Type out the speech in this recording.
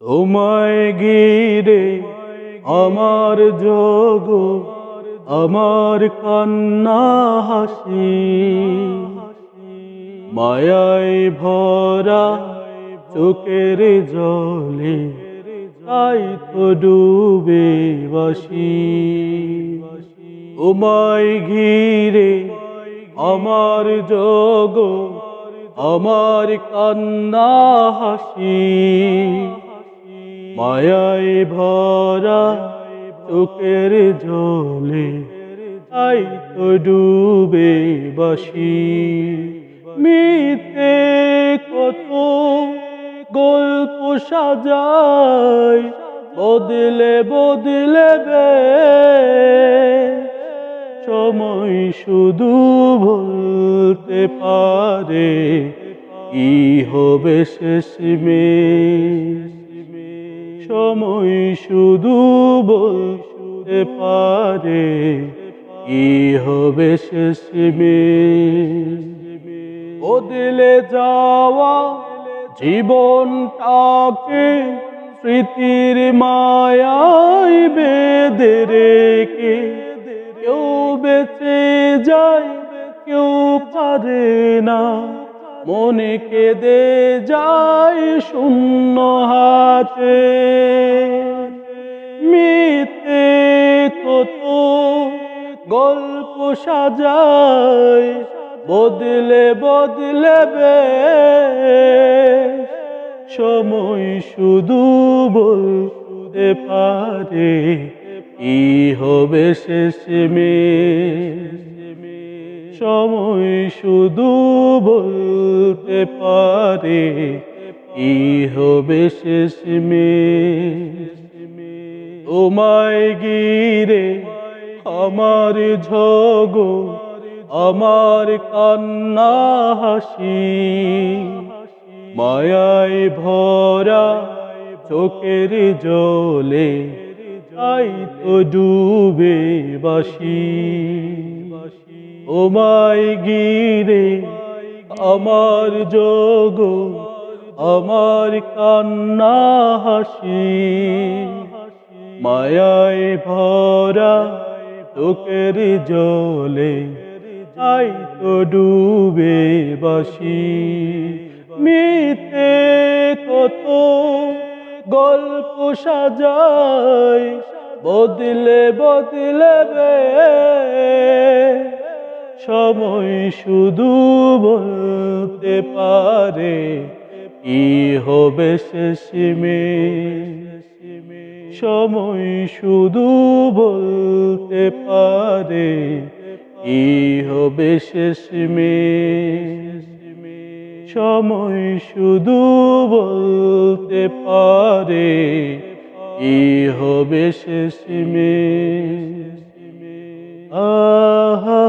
তোমায় ঘিরে আমার জগৎ, আমার কান্না হাসি, মায়ায় ভরা চোখের জলে তাই তো ডুবে বাসি। তোমায় ঘিরে আমার জগৎ, আমার কান্না হাসি, মায়ায় ভরা চোখের জলে তাই তো ডুবে বাসি। মিথ্যে কত গল্প সাজায়, বদলে বদলে সময় শুধু বলতে পারে কি হবে শেষমেশ। সময় শুধু বলতে পারে কি হবে শেষমেশ। বদলে যাওয়া জীবনটাকে স্মৃতির মায়ায় বেঁধে রেখে কেউ বেঁচে যায়, কেউ পারে না, মনে কেঁদে যায় শূন্য হাতে। মিথ্যে কত গল্প সাজায়, বদলে বদলে সময় শুধু বলতে পারে কি হবে শেষমেশ। সময় শুধু বলতে পারে কি হবে শেষমেশ। তোমায় ঘিরে আমার জগৎ, আমার কান্না হাসি, মায়ায় ভরা চোখের জলে তাই তো ডুবে বাসি। তোমায় ঘিরে আমার জগৎ, আমার কান্না হাসি, মায়ায় ভরা চোখের জলে তাই তো ডুবে বাসি। মিথ্যে কত গল্প সাজায়, বদলে বদলে সময় শুধু বলতে পারে কি হবে শেষমেশ। সময় শুধু বলতে পারে কি হবে শেষমেশ। সময় শুধু বলতে পারে কি হবে শেষমেশ। আহা